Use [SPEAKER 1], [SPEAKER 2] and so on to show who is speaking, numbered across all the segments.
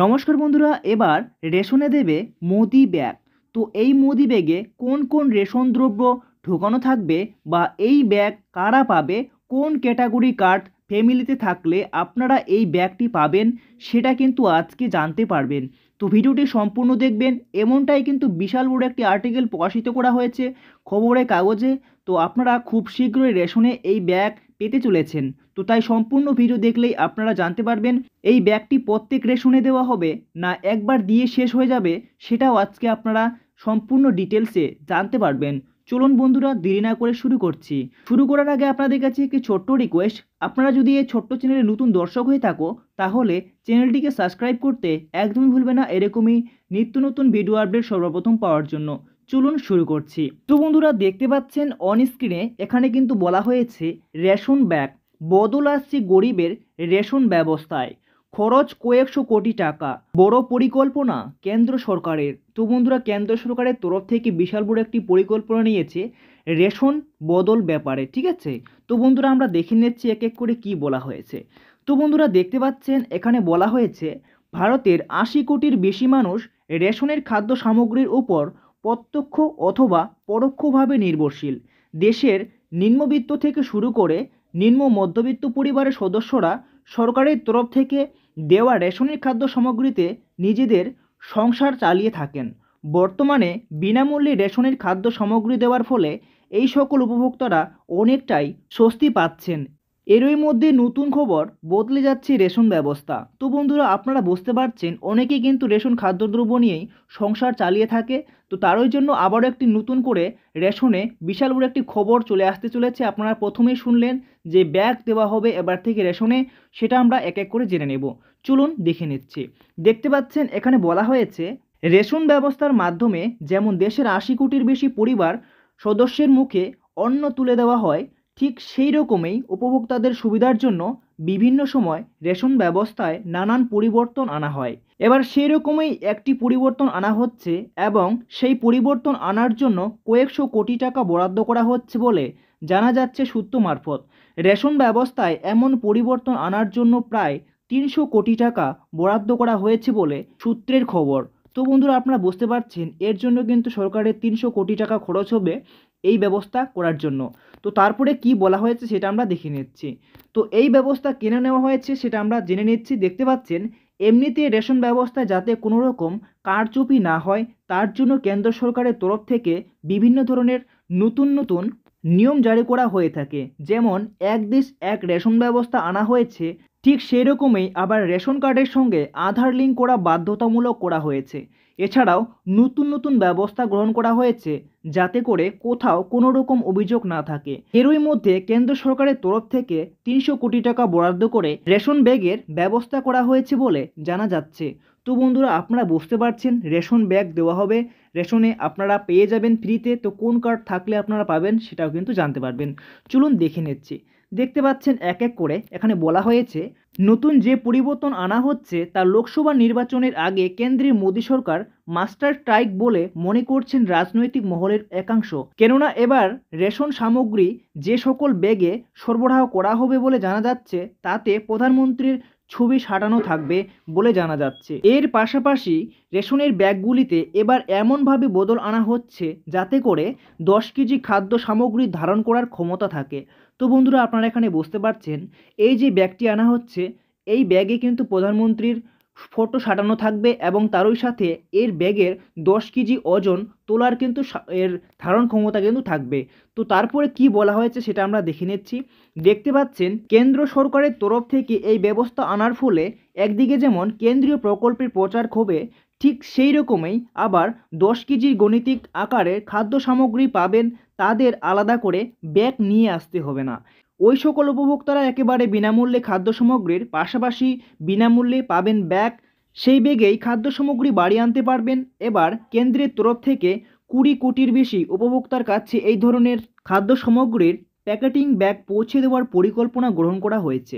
[SPEAKER 1] নমস্কার বন্ধুরা, এবার রেশনে দেবে মোদি ব্যাগ। তো এই মোদি ব্যাগে কোন কোন রেশন দ্রব্য ঢোকানো থাকবে বা এই ব্যাগ কারা পাবে, কোন ক্যাটাগরি কার্ড ফ্যামিলিতে থাকলে আপনারা এই ব্যাগটি পাবেন, সেটা কিন্তু আজকে জানতে পারবেন। তো ভিডিওটি সম্পূর্ণ দেখবেন, এমনটাই কিন্তু বিশাল বড় একটি আর্টিকেল প্রকাশিত করা হয়েছে খবরের কাগজে। তো আপনারা খুব শীঘ্রই রেশনে এই ব্যাগ পেতে চলেছেন। তো তাই সম্পূর্ণ ভিডিও দেখলেই আপনারা জানতে পারবেন এই ব্যাগটি প্রত্যেক রেশনে দেওয়া হবে না একবার দিয়ে শেষ হয়ে যাবে, সেটাও আজকে আপনারা সম্পূর্ণ ডিটেলসে জানতে পারবেন। চলুন বন্ধুরা, দেরি না করে শুরু করছি। শুরু করার আগে আপনাদের কাছে একটি ছোট্ট রিকোয়েস্ট, আপনারা যদি এই ছোট্ট চ্যানেলে নতুন দর্শক হয়ে থাকো তাহলে চ্যানেলটিকে সাবস্ক্রাইব করতে একদমই ভুলবে না, এরকমই নিত্য নতুন ভিডিও আপডেট সর্বপ্রথম পাওয়ার জন্য। চলুন শুরু করছি। তো বন্ধুরা, দেখতে পাচ্ছেন অন স্ক্রিনে এখানে কিন্তু বলা হয়েছে রেশন ব্যাগ বদল আসছে গরিবের রেশন ব্যবস্থায়, খরচ কয়েকশো কোটি টাকা, বড় পরিকল্পনা কেন্দ্র সরকারের। তো বন্ধুরা, কেন্দ্র সরকারের তরফ থেকে বিশাল বড় একটি পরিকল্পনা নিয়েছে রেশন বদল ব্যাপারে, ঠিক আছে। তো বন্ধুরা, আমরা দেখে নিচ্ছি এক এক করে কি বলা হয়েছে। তো বন্ধুরা, দেখতে পাচ্ছেন এখানে বলা হয়েছে ভারতের ৮০ কোটির বেশি মানুষ রেশনের খাদ্য সামগ্রীর উপর প্রত্যক্ষ অথবা পরোক্ষভাবে নির্ভরশীল। দেশের নিম্নবিত্ত থেকে শুরু করে নিম্ন মধ্যবিত্ত পরিবারের সদস্যরা সরকারের তরফ থেকে দেওয়া রেশনের খাদ্য সামগ্রীতে নিজেদের সংসার চালিয়ে থাকেন। বর্তমানে বিনামূল্যে রেশনের খাদ্য সামগ্রী দেওয়ার ফলে এই সকল উপভোক্তারা অনেকটাই স্বস্তি পাচ্ছেন। এরই মধ্যে নতুন খবর, বদলে যাচ্ছে রেশন ব্যবস্থা। তো বন্ধুরা, আপনারা বুঝতে পারছেন অনেকেই কিন্তু রেশন খাদ্যদ্রব্য নিয়েই সংসার চালিয়ে থাকে। তো তারই জন্য আবারও একটি নতুন করে রেশনে বিশাল বড় একটি খবর চলে আসতে চলেছে। আপনারা প্রথমেই শুনলেন যে ব্যাগ দেওয়া হবে এবার থেকে রেশনে, সেটা আমরা এক এক করে জেনে নেব। চলুন দেখে নিচ্ছি। দেখতে পাচ্ছেন এখানে বলা হয়েছে রেশন ব্যবস্থার মাধ্যমে যেমন দেশের ৮০ কোটির বেশি পরিবার সদস্যের মুখে অন্ন তুলে দেওয়া হয়, ঠিক সেই রকমই উপভোক্তাদের সুবিধার জন্য বিভিন্ন সময় রেশন ব্যবস্থায় নানান পরিবর্তন আনা হয়। এবার সেই রকমই একটি পরিবর্তন আনা হচ্ছে এবং সেই পরিবর্তন আনার জন্য কয়েকশো কোটি টাকা বরাদ্দ করা হচ্ছে বলে জানা যাচ্ছে সূত্র মারফত। রেশন ব্যবস্থায় এমন পরিবর্তন আনার জন্য প্রায় ৩০০ কোটি টাকা বরাদ্দ করা হয়েছে বলে সূত্রের খবর। তো বন্ধুরা, আপনারা বুঝতে পারছেন এর জন্য কিন্তু সরকারের ৩০০ কোটি টাকা খরচ হবে এই ব্যবস্থা করার জন্য। তো তারপরে কি বলা হয়েছে সেটা আমরা দেখে নিচ্ছি। তো এই ব্যবস্থা কেন নেওয়া হয়েছে সেটা আমরা জেনে নিচ্ছি। দেখতে পাচ্ছেন এমনিতে রেশন ব্যবস্থায় যাতে কোনো রকম কারচুপি না হয় তার জন্য কেন্দ্র সরকারের তরফ থেকে বিভিন্ন ধরনের নতুন নতুন নিয়ম জারি করা হয়ে থাকে। যেমন এক দেশ এক রেশন ব্যবস্থা আনা হয়েছে, ঠিক সেই রকমই আবার রেশন কার্ডের সঙ্গে আধার লিঙ্ক করা বাধ্যতামূলক করা হয়েছে। এছাড়াও নতুন নতুন ব্যবস্থা গ্রহণ করা হয়েছে যাতে করে কোথাও কোনো রকম অভিযোগ না থাকে। এরই মধ্যে কেন্দ্র সরকারের তরফ থেকে ৩০০ কোটি টাকা বরাদ্দ করে রেশন ব্যাগের ব্যবস্থা করা হয়েছে বলে জানা যাচ্ছে। তো বন্ধুরা, আপনারা বুঝতে পারছেন রেশন ব্যাগ দেওয়া হবে, রেশনে আপনারা পেয়ে যাবেন ফ্রিতে। তো কোন কার্ড থাকলে আপনারা পাবেন সেটাও কিন্তু জানতে পারবেন। চলুন দেখে নিচ্ছি। দেখতে পাচ্ছেন এক এক করে এখানে বলা হয়েছে নতুন যে পরিবর্তন আনা হচ্ছে তা লোকসভা নির্বাচনের আগে কেন্দ্রের মোদী সরকার মাস্টার স্ট্রাইক বলে মনে করছেন রাজনৈতিক মহলের একাংশ। কেননা এবার রেশন সামগ্রী যে সকল ব্যাগে সরবরাহ করা হবে বলে জানা যাচ্ছে তাতে প্রধানমন্ত্রীর ছবি সাঁটানো থাকবে বলে জানা যাচ্ছে। এর পাশাপাশি রেশনের ব্যাগগুলিতে এবার এমনভাবে বদল আনা হচ্ছে যাতে করে 10 কেজি খাদ্য সামগ্রী ধারণ করার ক্ষমতা থাকে। তো বন্ধুরা, আপনারা এখানে বুঝতে পারছেন এই যে ব্যাগটি আনা হচ্ছে এই ব্যাগে কিন্তু প্রধানমন্ত্রীর ফটো সাঁটানো থাকবে এবং তারই সাথে এর ব্যাগের 10 কেজি ওজন তোলার কিন্তু এর ধারণ ক্ষমতা কিন্তু থাকবে। তো তারপরে কি বলা হয়েছে সেটা আমরা দেখে নিচ্ছি। দেখতে পাচ্ছেন কেন্দ্র সরকারের তরফ থেকে এই ব্যবস্থা আনার ফলে একদিকে যেমন কেন্দ্রীয় প্রকল্পের প্রচার হবে, ঠিক সেই রকমই আবার 10 কেজির গণিতিক আকারের খাদ্য সামগ্রী পাবেন, তাদের আলাদা করে ব্যাগ নিয়ে আসতে হবে না। ওই সকল উপভোক্তারা একেবারে বিনামূল্যে খাদ্য সামগ্রীর পাশাপাশি বিনামূল্যে পাবেন ব্যাগ, সেই ব্যাগেই খাদ্য সামগ্রী বাড়ি আনতে পারবেন। এবার কেন্দ্রের তরফ থেকে 20 কোটির বেশি উপভোক্তার কাছে এই ধরনের খাদ্য সামগ্রীর প্যাকেটিং ব্যাগ পৌঁছে দেওয়ার পরিকল্পনা গ্রহণ করা হয়েছে।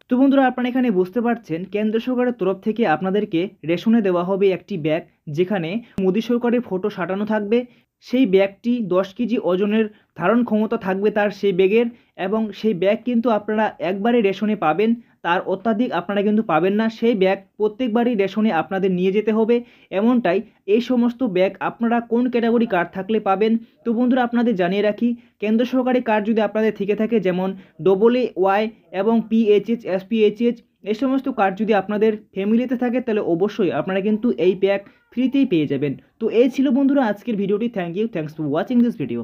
[SPEAKER 1] তো বন্ধুরা, আপনারা এখানে বুঝতে পারছেন কেন্দ্র সরকারের তরফ থেকে আপনাদেরকে রেশনে দেওয়া হবে একটি ব্যাগ যেখানে মোদী সরকারের ফটো সাঁটানো থাকবে। সেই ব্যাগটি 10 কেজি ওজনের ধারণ ক্ষমতা থাকবে তার সেই ব্যাগের, এবং সেই ব্যাগ কিন্তু আপনারা একবারে রেশনে পাবেন, তার অত্যাধিক আপনারা কিন্তু পাবেন না। সেই ব্যাগ প্রত্যেকবারই রেশনে আপনাদের নিয়ে যেতে হবে এমনটাই। এই সমস্ত ব্যাগ আপনারা কোন ক্যাটাগরি কার্ড থাকলে পাবেন? তো বন্ধুরা আপনাদের জানিয়ে রাখি, কেন্দ্র সরকারি কার্ড যদি আপনাদের থেকে থাকে যেমন AA-Y এবং PHH, SPHH এই সমস্ত কার্ড যদি আপনাদের ফ্যামিলিতে থাকে তাহলে অবশ্যই আপনারা কিন্তু এই ব্যাগ ফ্রিতেই পেয়ে যাবেন। তো এই ছিল বন্ধুরা আজকের ভিডিওটি। Thanks for watching this video.